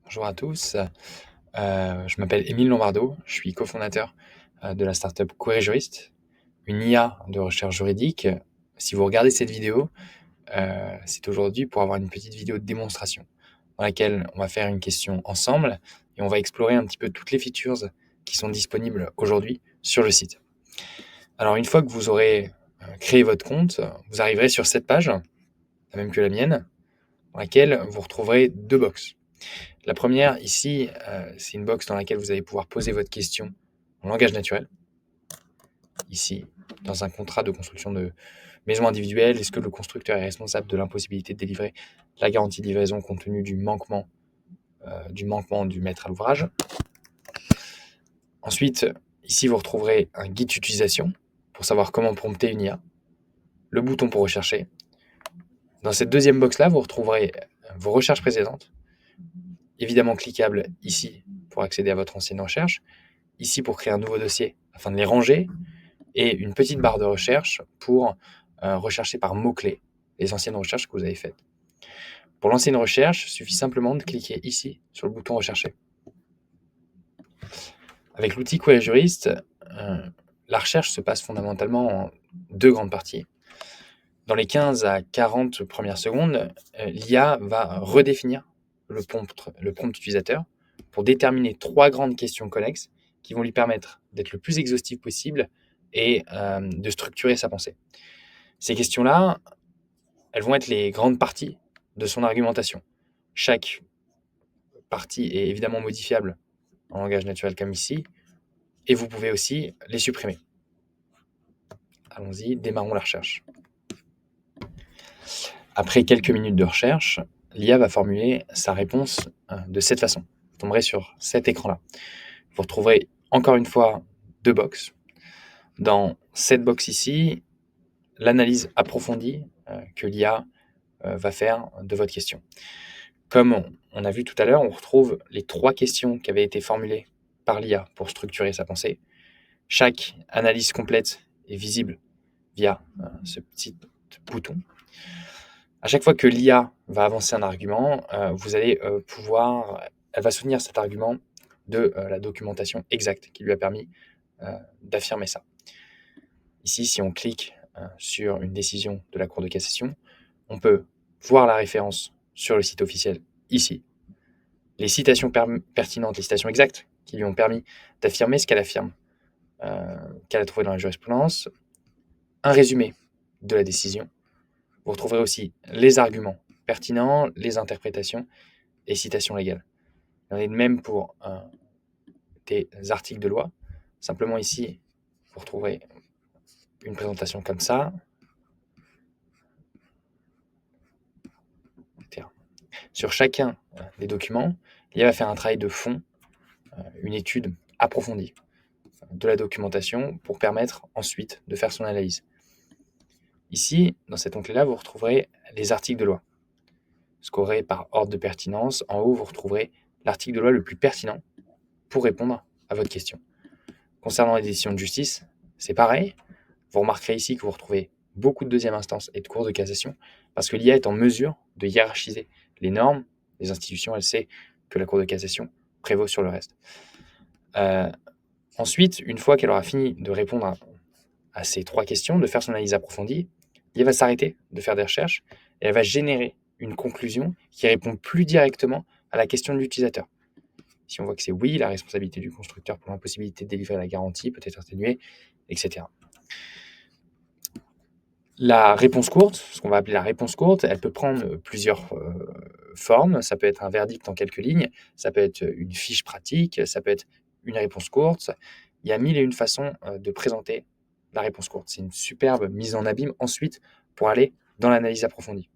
Bonjour à tous, je m'appelle Émile Lombardo, je suis cofondateur, de la startup Query Jurist, une IA de recherche juridique. Si vous regardez cette vidéo, c'est aujourd'hui pour avoir une petite vidéo de démonstration dans laquelle on va faire une question ensemble et on va explorer un petit peu toutes les features qui sont disponibles aujourd'hui sur le site. Alors une fois que vous aurez, créé votre compte, vous arriverez sur cette page, la même que la mienne, dans laquelle vous retrouverez 2 box. La première, ici, c'est une box dans laquelle vous allez pouvoir poser votre question en langage naturel. Ici, dans un contrat de construction de maison individuelle, est-ce que le constructeur est responsable de l'impossibilité de délivrer la garantie de livraison compte tenu du manquement du maître à l'ouvrage? Ensuite, ici, vous retrouverez un guide d'utilisation pour savoir comment prompter une IA, le bouton pour rechercher. Dans cette deuxième box-là, vous retrouverez vos recherches précédentes, évidemment cliquables ici pour accéder à votre ancienne recherche, ici pour créer un nouveau dossier afin de les ranger, et une petite barre de recherche pour rechercher par mots-clés les anciennes recherches que vous avez faites. Pour lancer une recherche, il suffit simplement de cliquer ici sur le bouton rechercher. Avec l'outil Query Jurist, la recherche se passe fondamentalement en deux grandes parties. Dans les 15 à 40 premières secondes, l'IA va redéfinir le prompt utilisateur pour déterminer 3 grandes questions connexes qui vont lui permettre d'être le plus exhaustif possible et de structurer sa pensée. Ces questions-là, elles vont être les grandes parties de son argumentation. Chaque partie est évidemment modifiable en langage naturel comme ici, et vous pouvez aussi les supprimer. Allons-y, démarrons la recherche. Après quelques minutes de recherche, l'IA va formuler sa réponse de cette façon. Vous tomberez sur cet écran-là. Vous retrouverez encore une fois 2 box. Dans cette box ici, l'analyse approfondie que l'IA va faire de votre question. Comme on a vu tout à l'heure, on retrouve les 3 questions qui avaient été formulées par l'IA pour structurer sa pensée. Chaque analyse complète est visible via ce petit bouton. À chaque fois que l'IA va avancer un argument, vous allez elle va soutenir cet argument de la documentation exacte qui lui a permis d'affirmer ça. Ici, si on clique sur une décision de la Cour de cassation, on peut voir la référence sur le site officiel ici, les citations pertinentes, les citations exactes qui lui ont permis d'affirmer ce qu'elle affirme, qu'elle a trouvé dans la jurisprudence, un résumé de la décision. Vous retrouverez aussi les arguments pertinents, les interprétations et citations légales. Il y en a de même pour des articles de loi. Simplement ici, vous retrouverez une présentation comme ça. Sur chacun des documents, il va faire un travail de fond, une étude approfondie de la documentation pour permettre ensuite de faire son analyse. Ici, dans cet onglet-là, vous retrouverez les articles de loi, scorés par ordre de pertinence. En haut, vous retrouverez l'article de loi le plus pertinent pour répondre à votre question. Concernant les décisions de justice, c'est pareil. Vous remarquerez ici que vous retrouvez beaucoup de deuxième instance et de cours de cassation, parce que l'IA est en mesure de hiérarchiser les normes, les institutions, elle sait que la Cour de cassation prévaut sur le reste. Ensuite, une fois qu'elle aura fini de répondre à ces 3 questions, de faire son analyse approfondie, l'IA va s'arrêter de faire des recherches et elle va générer une conclusion qui répond plus directement à la question de l'utilisateur. Si on voit que c'est oui, la responsabilité du constructeur pour l'impossibilité de délivrer la garantie peut être atténuée, etc. La réponse courte, ce qu'on va appeler la réponse courte, elle peut prendre plusieurs formes. Ça peut être un verdict en quelques lignes, ça peut être une fiche pratique, ça peut être une réponse courte. Il y a 1000 et une façons de présenter la réponse courte. C'est une superbe mise en abîme ensuite pour aller dans l'analyse approfondie.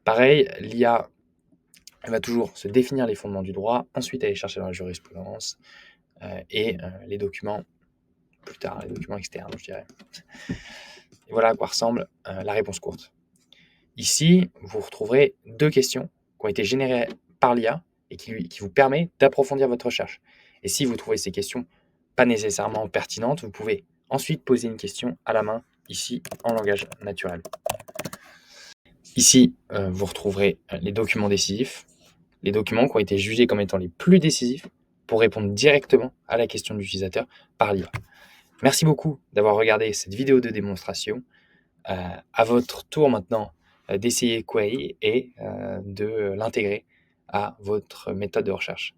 Pareil, l'IA, elle va toujours se définir les fondements du droit, ensuite aller chercher dans la jurisprudence et les documents plus tard, les documents externes, je dirais. Et voilà à quoi ressemble la réponse courte. Ici, vous retrouverez 2 questions qui ont été générées par l'IA et qui vous permet d'approfondir votre recherche. Et si vous trouvez ces questions pas nécessairement pertinentes, vous pouvez ensuite poser une question à la main, ici, en langage naturel. Ici, vous retrouverez les documents décisifs. les documents qui ont été jugés comme étant les plus décisifs pour répondre directement à la question de l'utilisateur par l'IA. Merci beaucoup d'avoir regardé cette vidéo de démonstration. À votre tour maintenant d'essayer Query et de l'intégrer à votre méthode de recherche.